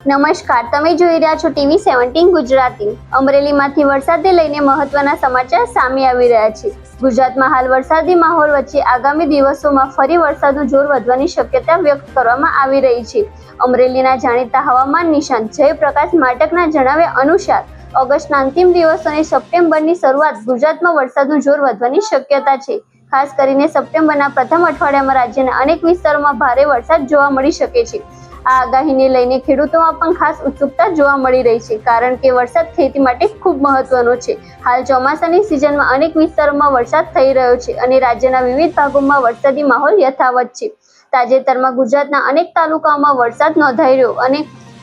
નમસ્કાર, તમે જોઈ રહ્યા છો ટીવી 17 ગુજરાતી। અમરેલીમાંથી વરસાદને લઈને મહત્વના સમાચાર સામે આવી રહ્યા છે। ગુજરાતમાં હાલ વરસાદી માહોલ વચ્ચે આગામી દિવસોમાં ફરી વરસાદનું જોર વધવાની શક્યતા વ્યક્ત કરવામાં આવી રહી છે। અમરેલીના જાણીતા હવામાન નિષ્ણાત જયપ્રકાશ માટકના જણાવ્યા અનુસાર ઓગસ્ટના અંતિમ દિવસો અને સપ્ટેમ્બરની શરૂઆત ગુજરાતમાં વરસાદનું જોર વધવાની શક્યતા છે। ખાસ કરીને સપ્ટેમ્બરના પ્રથમ અઠવાડિયામાં રાજ્યના અનેક વિસ્તારોમાં ભારે વરસાદ જોવા મળી શકે છે। આ આગાહીને લઈને ખેડૂતોમાં પણ ખાસ ઉત્સુકતા જોવા મળી રહી છે, કારણ કે વરસાદ ખેતી માટે ખૂબ મહત્વનો છે। હાલ ચોમાસાની સિઝનમાં અનેક વિસ્તારોમાં વરસાદ થઈ રહ્યો છે અને રાજ્યના વિવિધ ભાગોમાં વરસાદી માહોલ યથાવત છે। તાજેતરમાં ગુજરાતના અનેક તાલુકાઓમાં વરસાદ નોંધાઈ રહ્યો અને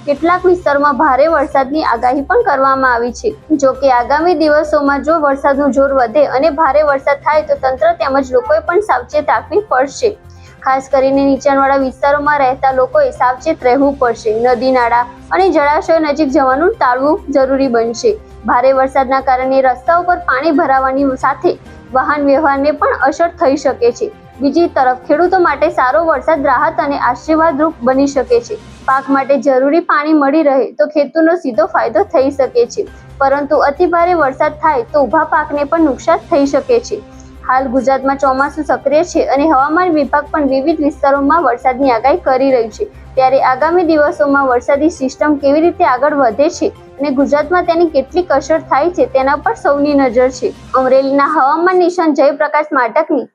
કેટલાક વિસ્તારોમાં ભારે વરસાદની આગાહી પણ કરવામાં આવી છે। જો કે આગામી દિવસોમાં જો વરસાદનું જોર વધે અને ભારે વરસાદ થાય તો તંત્ર તેમજ લોકોએ પણ સાવચેત રાખવી પડશે। ખાસ કરીને નીચાણવાળા વિસ્તારોમાં રહેતા લોકોએ સાવચેત રહેવું પડશે। નદી નાળા અને જળાશયો નજીક જવાનું ટાળવું જરૂરી બનશે। ભારે વરસાદના કારણે રસ્તાઓ પર પાણી ભરાવાની સાથે વાહન વ્યવહારને પણ અસર થઈ શકે છે। બીજી તરફ ખેડૂતો માટે સારો વરસાદ રાહત અને આશીર્વાદરૂપ બની શકે છે। પાક માટે જરૂરી પાણી મળી રહે તો ખેડૂતોનો સીધો ફાયદો થઈ શકે છે, પરંતુ અતિભારે વરસાદ થાય તો ઊભા પાકને પણ નુકસાન થઈ શકે છે। હાલ ગુજરાતમાં ચોમાસું સક્રિય છે અને હવામાન વિભાગ પણ વિવિધ વિસ્તારોમાં વરસાદની આગાહી કરી રહ્યું છે। ત્યારે આગામી દિવસોમાં વરસાદી સિસ્ટમ કેવી રીતે આગળ વધે છે અને ગુજરાતમાં તેની કેટલીક અસર થાય છે તેના પર સૌની નજર છે। અમરેલીના હવામાન નિષ્ણાત જયપ્રકાશ માટકની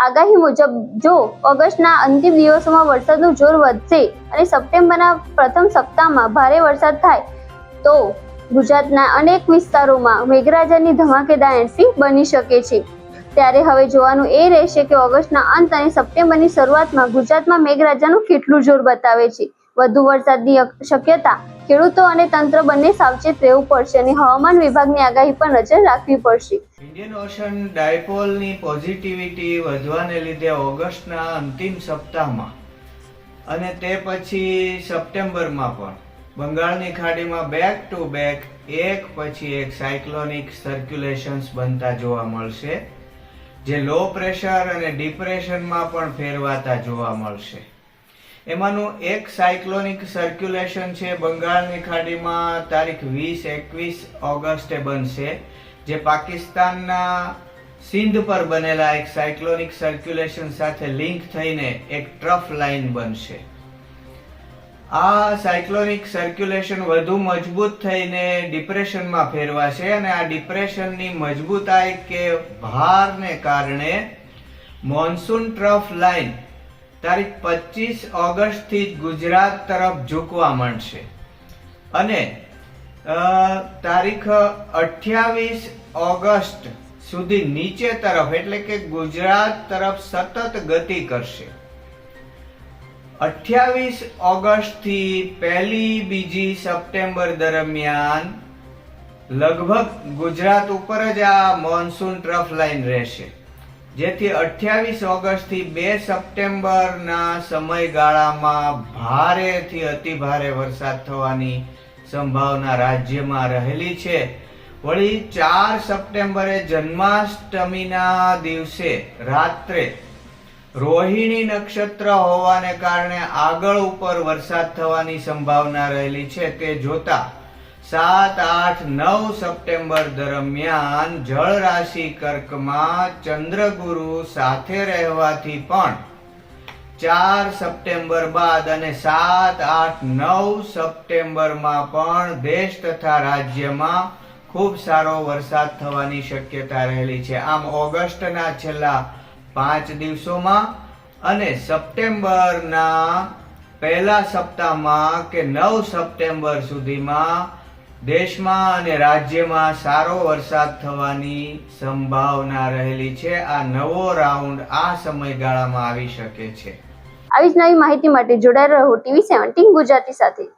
આગાહી મુજબ જો ઓગસ્ટના અંતિમ દિવસોમાં વરસાદનું જોર વધશે અને સપ્ટેમ્બરના પ્રથમ સપ્તાહમાં ભારે વરસાદ થાય તો ગુજરાતના અનેક વિસ્તારોમાં મેઘરાજાની ધમાકેદાર એન્ટ્રી બની શકે છે। ત્યારે હવે જોવાનું એ રહેશે કે ઓગસ્ટના અંત અને સપ્ટેમ્બરની શરૂઆતમાં ગુજરાતમાં મેઘરાજાનું કેટલું જોર બતાવે છે। વધુ વરસાદની શક્યતા ખેડૂતો અને તંત્ર બંને સાવચેત રહેવું પડશે અને હવામાન વિભાગની આગાહી પર નજર રાખવી પડશે। ઇન્ડિયન ઓશન ડાયપોલની પોઝિટિવિટી વધવાને લીધે ઓગસ્ટના અંતિમ સપ્તાહમાં અને તે પછી સપ્ટેમ્બરમાં પણ બંગાળની ખાડીમાં બેક ટુ બેક એક પછી એક સાયક્લોનિક સર્ક્યુલેશન્સ બનતા જોવા મળશે, જે લો પ્રેશર અને ડિપ્રેશનમાં પણ ફેરવાતા જોવા મળશે। એમાંનું એક સાયક્લોનિક સર્ક્યુલેશન છે બંગાળની ખાડીમાં તારીખ 20-21 ઓગસ્ટે બનશે, જે પાકિસ્તાનના સિંધ પર બનેલા એક સાયક્લોનિક સર્ક્યુલેશન સાથે લિંક થઈને એક ટ્રફ લાઇન બનશે। આ સાયક્લોનિક સર્ક્યુલેશન વધુ મજબૂત થઈને ડિપ્રેશનમાં ફેરવાશે અને આ ડિપ્રેશનની મજબૂતાઈ કે ભારને કારણે મોન્સૂન ટ્રફ લાઇન તારીખ 25 ઓગસ્ટથી ગુજરાત તરફ ઝૂકવા માંડશે અને તારીખ 28 ઓગસ્ટ સુધી નીચે તરફ એટલે કે ગુજરાત તરફ સતત ગતિ કરશે। 28 ઓગસ્ટથી 1-2 સપ્ટેમ્બર દરમિયાન લગભગ ગુજરાત ઉપર જ આ મોન્સૂન ટ્રફ લાઇન રહેશે, જેથી 28 ઓગસ્ટથી 2 સપ્ટેમ્બરના સમયગાળામાં ભારેથી અતિભારે વરસાદ થવાની સંભાવના રાજ્યમાં રહેલી છે। વળી 4 સપ્ટેમ્બરે જન્માષ્ટમીના દિવસે રાત્રે રોહિણી નક્ષત્ર હોવાને કારણે આગળ ઉપર વરસાદ થવાની સંભાવના રહેલી છે। તે જોતા 7, 8, 9 સપ્ટેમ્બર દરમિયાન જળ રાશિ કર્કમાં ચંદ્રગુરુ સાથે રહેવાથી પણ 4 સપ્ટેમ્બર બાદ અને 7, 8, 9 સપ્ટેમ્બરમાં પણ દેશ તથા રાજ્યમાં ખૂબ સારો વરસાદ થવાની શક્યતા રહેલી છે। આમ ઓગસ્ટના છેલ્લા 5 દિવસોમાં અને સપ્ટેમ્બરના પહેલા સપ્તાહમાં કે 9 સપ્ટેમ્બર સુધીમાં દેશમાં અને રાજ્યમાં સારો વરસાદ થવાની સંભાવના રહેલી છે। આ નવો રાઉન્ડ આ સમયગાળામાં આવી શકે છે। આવી જ નવી માહિતી માટે જોડાયેલા રહો ટીવી 17 ગુજરાતી સાથે।